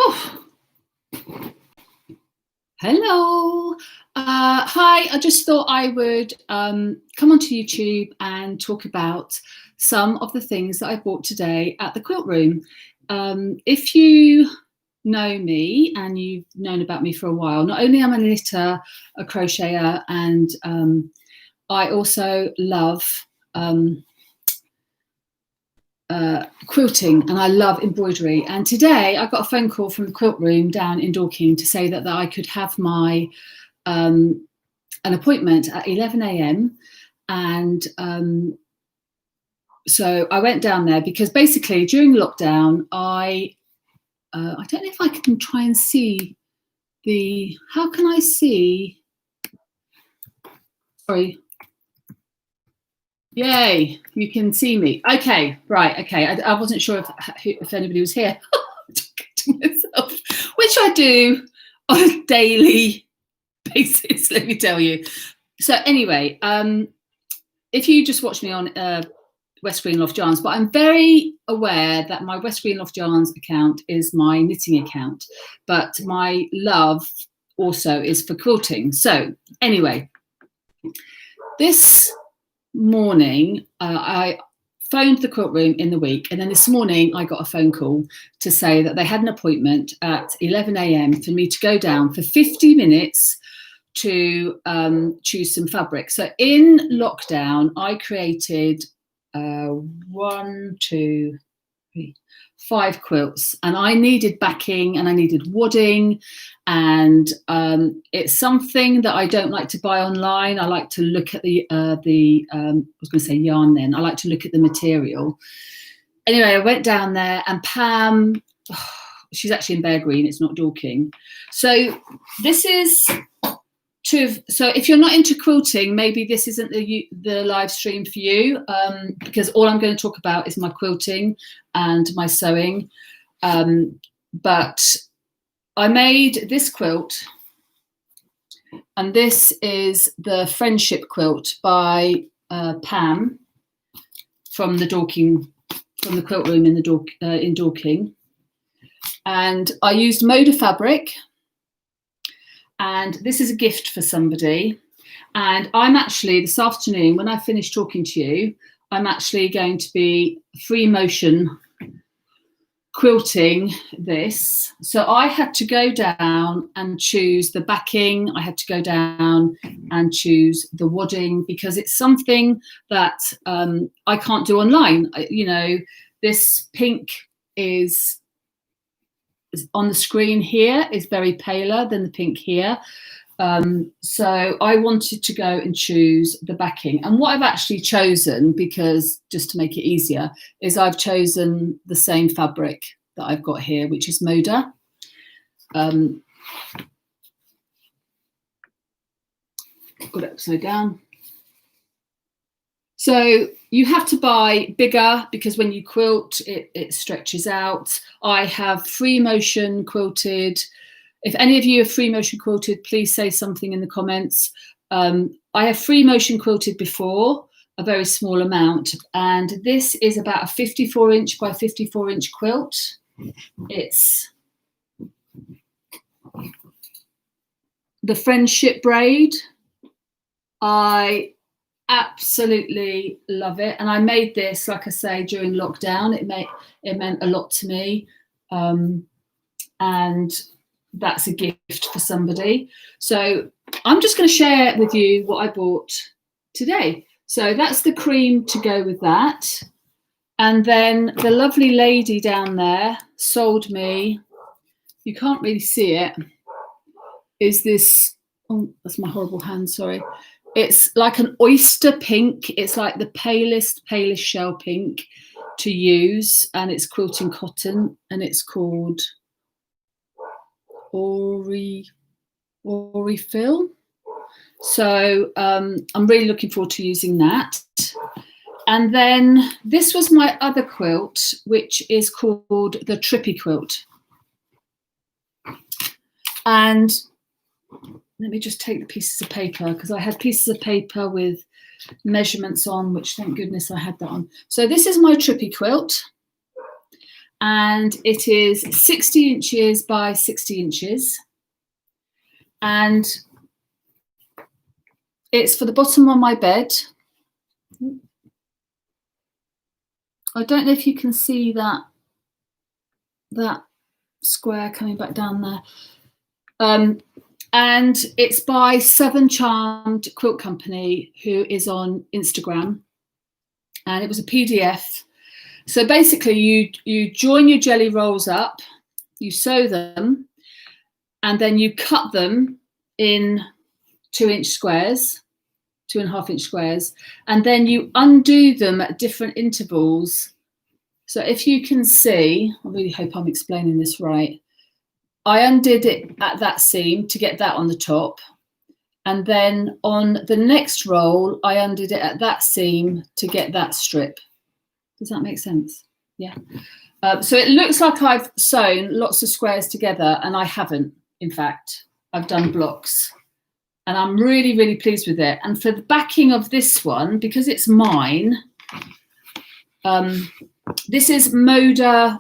Oh, hello. Hi, I just thought I would come onto YouTube and talk about some of the things that I bought today at the Quilt Room. If you know me and you've known about me for a while, not only am I a knitter, a crocheter, and I also love quilting, and I love embroidery. And today I got a phone call from the Quilt Room down in Dorking to say that I could have my an appointment at 11 a.m. and so I went down there because basically during lockdown I don't know if I can try and see the, how can I see, sorry, yay, you can see me. Okay, right, okay. I wasn't sure if anybody was here. To myself, which I do on a daily basis, let me tell you. So anyway, if you just watch me on West Greenloft Yarns, but I'm very aware that my West Greenloft Yarns account is my knitting account, but my love also is for quilting. So anyway, this morning I phoned the Quilt Room in the week, and then this morning I got a phone call to say that they had an appointment at 11 a.m. for me to go down for 50 minutes to choose some fabric. So in lockdown I created 5 quilts, and I needed backing and I needed wadding, and it's something that I don't like to buy online. I like to look at the I was going to say yarn then. I like to look at the material. Anyway, I went down there, and Pam, she's actually in Bear Green, it's not Dorking. So this is so if you're not into quilting, maybe this isn't the live stream for you, because all I'm going to talk about is my quilting and my sewing. But I made this quilt, and this is the Friendship quilt by Pam from the Quilt Room in Dorking. And I used Moda fabric. And this is a gift for somebody. And I'm actually, this afternoon, when I finish talking to you, I'm actually going to be free motion quilting this. So I had to go down and choose the backing. I had to go down and choose the wadding, because it's something that I can't do online. You know, this pink is on the screen here is very paler than the pink here. So I wanted to go and choose the backing. And what I've actually chosen, because just to make it easier, is I've chosen the same fabric that I've got here, which is Moda. Got it upside down. So you have to buy bigger, because when you quilt, it stretches out. I have free motion quilted. If any of you have free motion quilted, please say something in the comments. I have free motion quilted before, a very small amount, and this is about a 54-inch by 54-inch quilt. It's the Friendship braid. I absolutely love it, and I made this, like I say, during lockdown. It meant a lot to me, and that's a gift for somebody. So I'm just going to share with you what I bought today. So that's the cream to go with that, and then the lovely lady down there sold me, you can't really see it, is this, oh, that's my horrible hand, sorry. It's like an oyster pink. It's like the palest shell pink to use, and it's quilting cotton, and it's called Ori Fill. So I'm really looking forward to using that. And then this was my other quilt, which is called the Trippy Quilt. And let me just take the pieces of paper, because I had pieces of paper with measurements on, which thank goodness I had that on. So this is my Trippy Quilt. and it is 60 inches by 60 inches. And it's for the bottom of my bed. I don't know if you can see that square coming back down there. And it's by Southern Charmed Quilt Company, who is on Instagram. And it was a PDF. So basically you join your jelly rolls up, you sew them, and then you cut them in 2-inch squares, 2.5-inch squares, and then you undo them at different intervals. So if you can see, I really hope I'm explaining this right. I undid it at that seam to get that on the top. And then on the next roll, I undid it at that seam to get that strip. Does that make sense? Yeah. So it looks like I've sewn lots of squares together, and I haven't, in fact. I've done blocks. And I'm really, really pleased with it. And for the backing of this one, because it's mine, this is Moda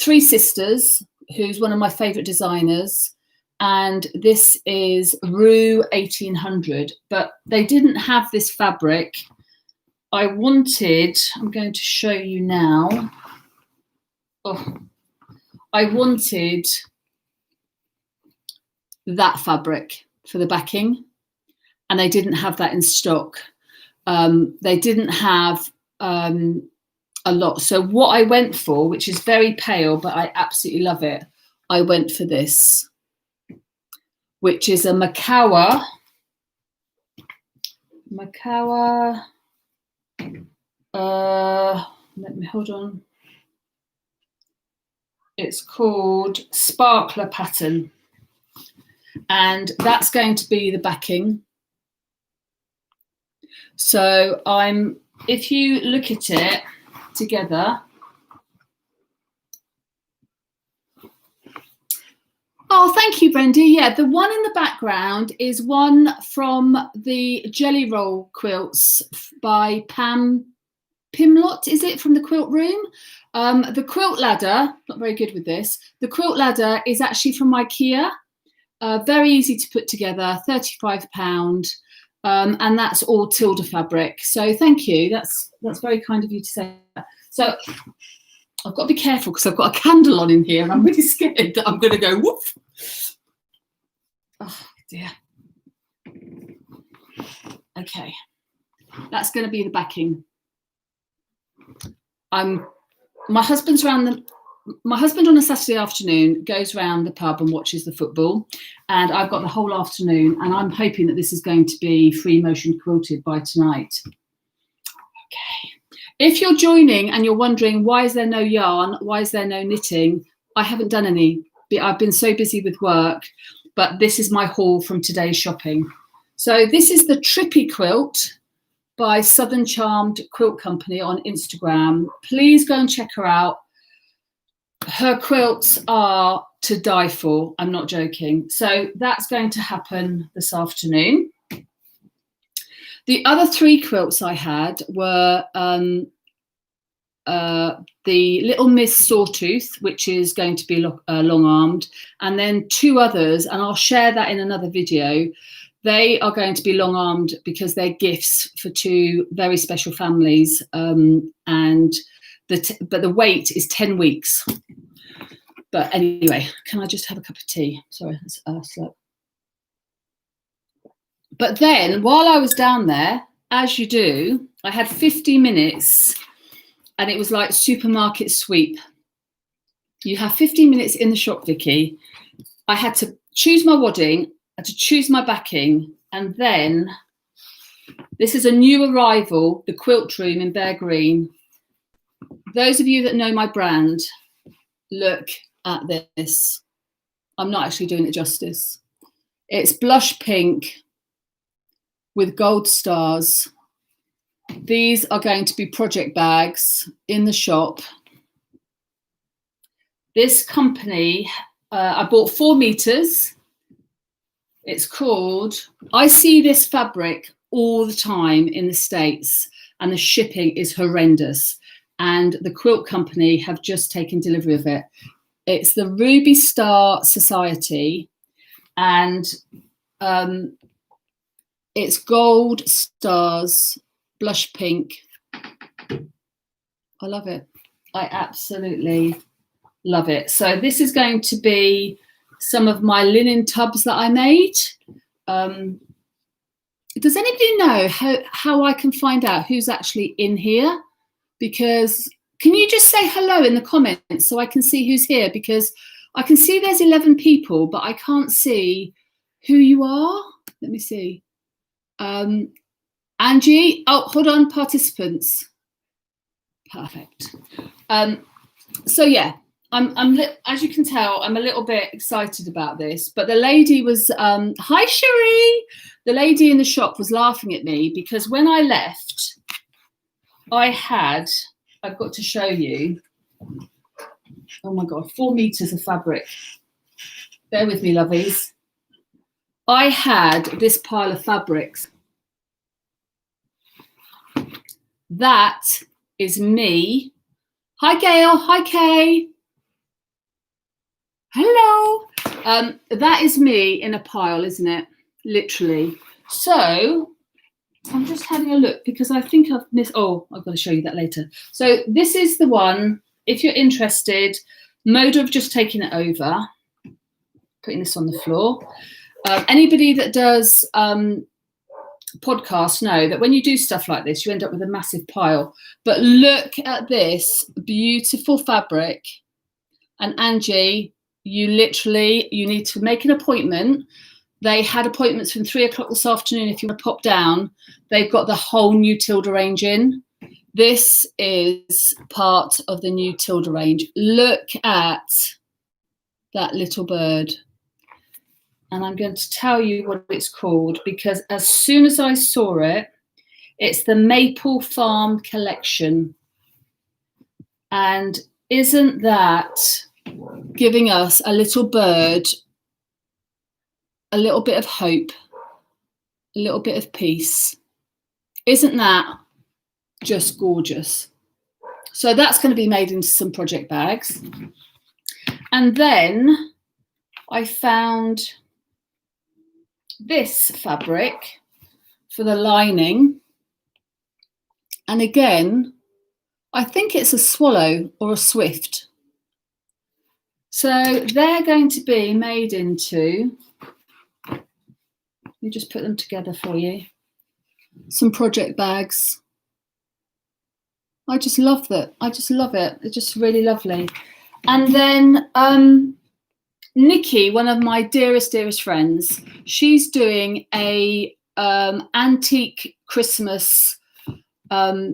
Three Sisters, who's one of my favourite designers. And this is Rue 1800. But they didn't have this fabric. I'm going to show you now. Oh, I wanted that fabric for the backing, and they didn't have that in stock. They didn't have a lot. So what I went for, which is very pale, but I absolutely love it, I went for this, which is a Macawa. Let me hold on. It's called Sparkler Pattern. And that's going to be the backing. So if you look at it together. Oh, thank you, Brendy. Yeah, the one in the background is one from the Jelly Roll quilts by Pam Pimlott, is it, from the Quilt Room? The quilt ladder, not very good with this. The quilt ladder is actually from IKEA. Very easy to put together, £35. And that's all Tilda fabric. So thank you. That's very kind of you to say that. So I've got to be careful because I've got a candle on in here and I'm really scared that I'm going to go woof. Oh dear. Okay, that's going to be the backing. My husband on a Saturday afternoon goes around the pub and watches the football, and I've got the whole afternoon, and I'm hoping that this is going to be free motion quilted by tonight. Okay. If you're joining and you're wondering why is there no yarn, why is there no knitting, I haven't done any. I've been so busy with work, but this is my haul from today's shopping. So this is the Trippy Quilt by Southern Charmed Quilt Company on Instagram. Please go and check her out. Her quilts are to die for. I'm not joking. So that's going to happen this afternoon. The other three quilts I had were the Little Miss Sawtooth, which is going to be long-armed, and then two others, and I'll share that in another video. They are going to be long-armed because they're gifts for two very special families, but the wait is 10 weeks. But anyway, can I just have a cup of tea? Sorry, that's slow. But then, while I was down there, as you do, I had 50 minutes, and it was like supermarket sweep. You have 15 minutes in the shop, Vicky. I had to choose my wadding, I had to choose my backing, and then this is a new arrival, the Quilt Room in Bear Green. Those of you that know my brand, look at this. I'm not actually doing it justice. It's blush pink with gold stars. These are going to be project bags in the shop. This company, I bought 4 meters. It's called, I see this fabric all the time in the States, and the shipping is horrendous. and the quilt company have just taken delivery of it. It's the Ruby Star Society, and it's gold stars, blush pink. I love it. I absolutely love it. So this is going to be some of my linen tubs that I made. Does anybody know how I can find out who's actually in here? Because can you just say hello in the comments so I can see who's here? Because I can see there's 11 people, but I can't see who you are. Let me see. Angie, oh, hold on, participants. Perfect. So yeah, I'm as you can tell, I'm a little bit excited about this, but the lady was, hi Cherie, the lady in the shop was laughing at me because when I left, I've got to show you, oh my God, 4 meters of fabric. Bear with me, lovies. I had this pile of fabrics. That is me. Hi, Gail. Hi, Kay. Hello. That is me in a pile, isn't it? Literally. So I'm just having a look because I think I've missed. Oh, I've got to show you that later. So this is the one. If you're interested, Moda have just taken it over. Putting this on the floor. Anybody that does podcasts know that when you do stuff like this, you end up with a massive pile. But look at this beautiful fabric. And Angie, you need to make an appointment. They had appointments from 3 o'clock this afternoon. If you want to pop down, they've got the whole new Tilda range in. This is part of the new Tilda range. Look at that little bird. And I'm going to tell you what it's called because as soon as I saw it, it's the Maple Farm collection. And isn't that giving us a little bird, a little bit of hope, a little bit of peace? Isn't that just gorgeous? So that's going to be made into some project bags. And then I found this fabric for the lining, and again I think it's a swallow or a swift. So they're going to be made into, let me just put them together for you, some project bags. I just love that. I just love it. It's just really lovely. And then Nikki, one of my dearest friends, she's doing a antique Christmas. I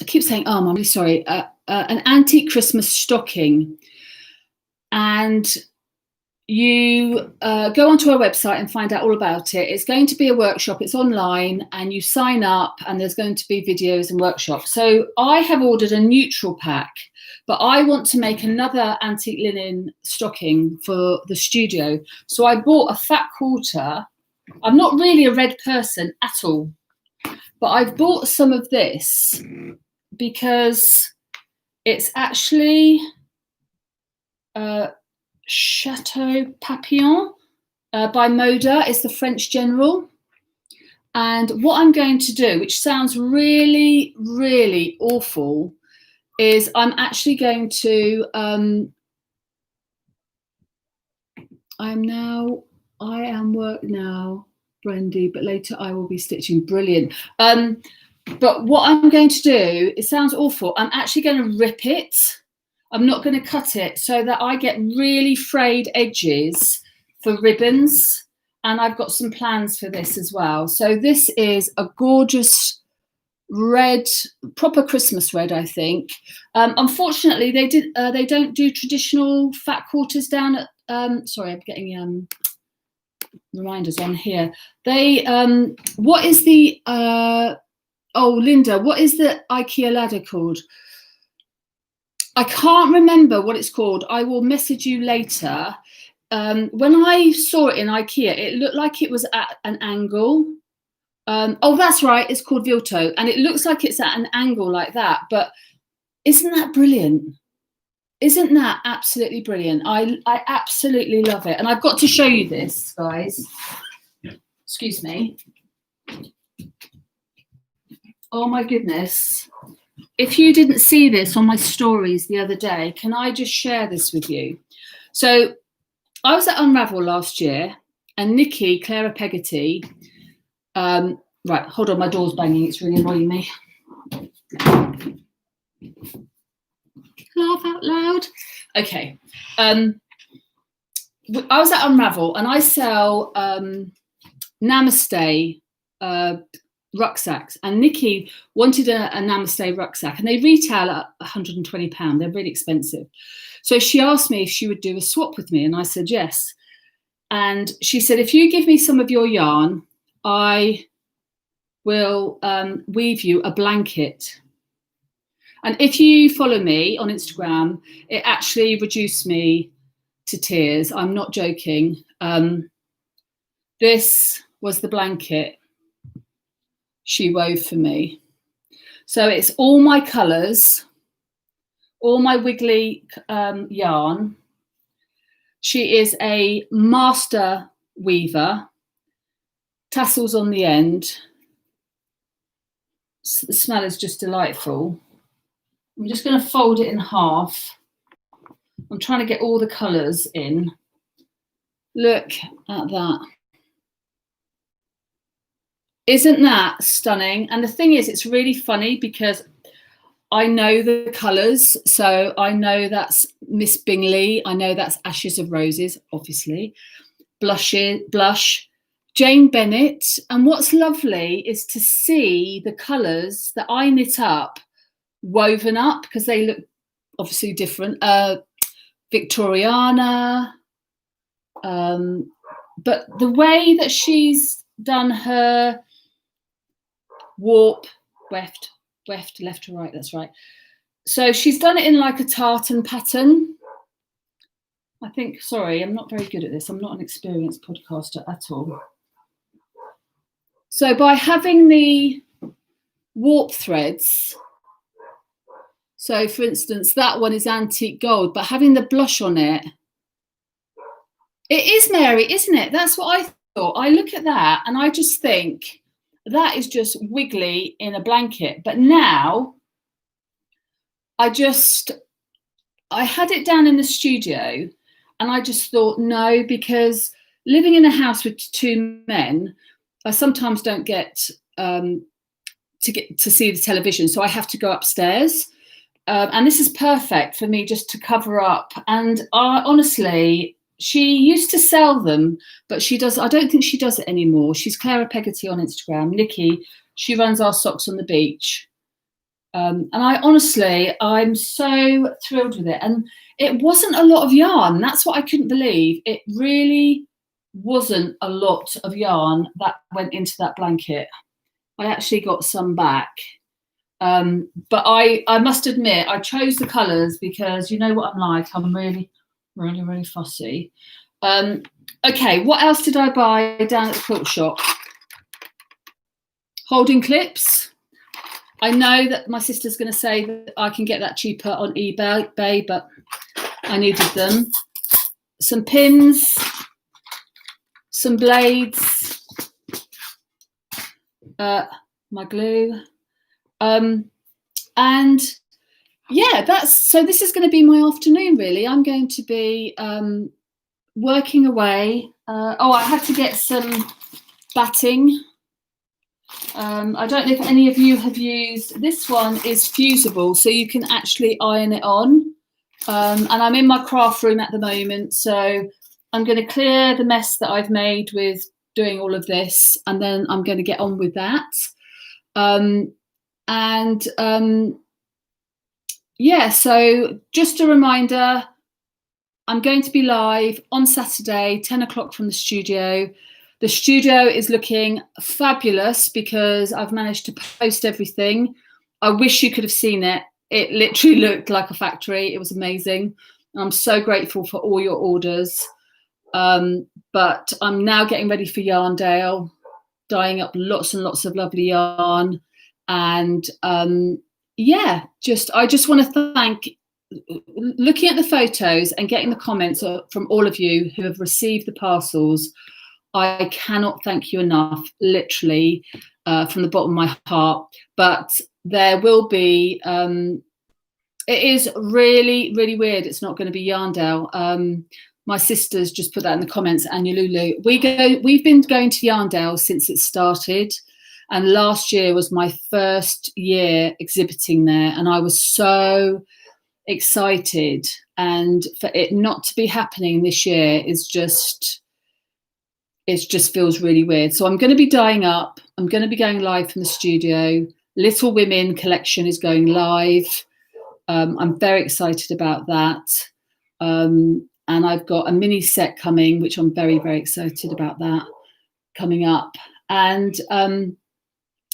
keep saying, oh, I'm really sorry. An antique Christmas stocking, and you go onto her website and find out all about it. It's going to be a workshop. It's online, and you sign up, and there's going to be videos and workshops. So I have ordered a neutral pack. But I want to make another antique linen stocking for the studio. So I bought a fat quarter. I'm not really a red person at all. But I've bought some of this because it's actually Chateau Papillon by Moda. It's the French General. And what I'm going to do, which sounds really, really awful, is I'm actually going to, I am work now, Brendy, but later I will be stitching. Brilliant. But what I'm going to do, it sounds awful, I'm actually going to rip it. I'm not going to cut it so that I get really frayed edges for ribbons. And I've got some plans for this as well. So this is a gorgeous red, proper Christmas red, I think. Unfortunately, they don't do traditional fat quarters down at. Sorry, I'm getting reminders on here. They what is the oh, Linda, what is the IKEA ladder called? I can't remember what it's called. I will message you later. When I saw it in IKEA, it looked like it was at an angle. Oh, that's right. It's called Vilto, and it looks like it's at an angle like that. But Isn't that brilliant? Isn't that absolutely brilliant? I absolutely love it. And I've got to show you this, guys. Excuse me. Oh my goodness. If you didn't see this on my stories the other day, can I just share this with you? So I was at Unravel last year, and Nikki, Clara Peggotty, right, hold on, my door's banging, it's really annoying me. Laugh out loud. Okay. I was at Unravel, and I sell Namaste rucksacks, and Nikki wanted a Namaste rucksack, and they retail at £120. They're really expensive. So she asked me if she would do a swap with me, and I said yes. And she said, if you give me some of your yarn, I will weave you a blanket. And if you follow me on Instagram, it actually reduced me to tears. I'm not joking. This was the blanket she wove for me. So it's all my colours, all my wiggly yarn. She is a master weaver, tassels on the end. The smell is just delightful. I'm just going to fold it in half. I'm trying to get all the colours in. Look at that. Isn't that stunning? And the thing is, it's really funny because I know the colours. So I know that's Miss Bingley. I know that's Ashes of Roses, obviously. Blush, Jane Bennett. And what's lovely is to see the colours that I knit up woven up, because they look obviously different. Victoriana. But the way that she's done her warp, weft, left to right, that's right. So she's done it in like a tartan pattern. I think, sorry, I'm not very good at this. I'm not an experienced podcaster at all. So by having the warp threads, so for instance, that one is antique gold, but having the blush on it, it is Mary, isn't it? That's what I thought. I look at that and I just think that is just wiggly in a blanket. But now I had it down in the studio and I just thought, no, because living in a house with two men, I sometimes don't get to see the television. So I have to go upstairs. And this is perfect for me just to cover up. And honestly, she used to sell them, but I don't think she does it anymore. She's Clara Peggotty on Instagram. Nikki, she runs Our Socks on the Beach. And I'm so thrilled with it. And it wasn't a lot of yarn. That's what I couldn't believe. It really wasn't a lot of yarn that went into that blanket. I actually got some back. But I must admit, I chose the colours because you know what I'm like. I'm really, really, really fussy. Okay, what else did I buy down at the quilt shop? Holding clips. I know that my sister's going to say that I can get that cheaper on eBay, but I needed them. Some pins, some blades, my glue. And yeah, so this is going to be my afternoon, really. I'm going to be working away. I had to get some batting. I don't know if any of you have used, this one is fusible, so you can actually iron it on. And I'm in my craft room at the moment, so I'm going to clear the mess that I've made with doing all of this, and then I'm going to get on with that. Yeah, so just a reminder, I'm going to be live on Saturday, 10 o'clock from the studio. The studio is looking fabulous because I've managed to post everything. I wish you could have seen it. It literally looked like a factory. It was amazing. I'm so grateful for all your orders. But I'm now getting ready for Yarndale, dyeing up lots and lots of lovely yarn. And yeah, I just want to thank, looking at the photos and getting the comments from all of you who have received the parcels. I cannot thank you enough, literally, from the bottom of my heart. But there will be, it is really, really weird. It's not going to be Yarndale. My sister's just put that in the comments, Anululu. We've been going to Yarndale since it started. And last year was my first year exhibiting there. And I was so excited. And for it not to be happening this year is just, it just feels really weird. So I'm going to be dyeing up. I'm going to be going live from the studio. Little Women collection is going live. I'm very excited about that. And I've got a mini set coming, which I'm very, very excited about that coming up. And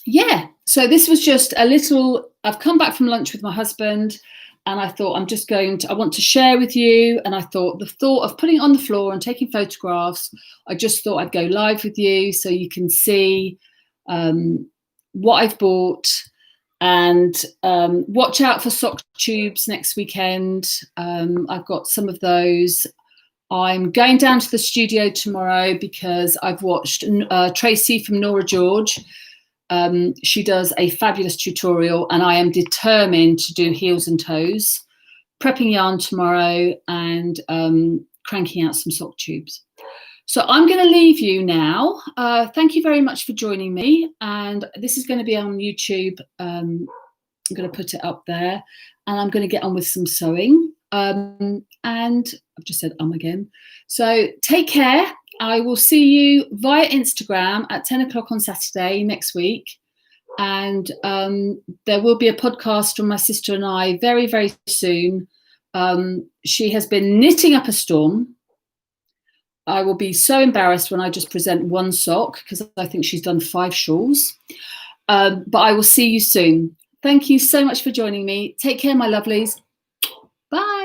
yeah, so this was just a little, I've come back from lunch with my husband and I thought I want to share with you. And I thought the thought of putting it on the floor and taking photographs, I just thought I'd go live with you so you can see what I've bought. And watch out for sock tubes next weekend. I've got some of those. I'm going down to the studio tomorrow because I've watched Tracy from Nora George. She does a fabulous tutorial and I am determined to do heels and toes, prepping yarn tomorrow and cranking out some sock tubes. So I'm going to leave you now. Thank you very much for joining me. And this is going to be on YouTube. I'm going to put it up there and I'm going to get on with some sewing. And I've just said again. So take care. I will see you via Instagram at 10 o'clock on Saturday next week. And there will be a podcast from my sister and I very, very soon. She has been knitting up a storm. I will be so embarrassed when I just present one sock because I think she's done 5 shawls. But I will see you soon. Thank you so much for joining me. Take care, my lovelies. Bye.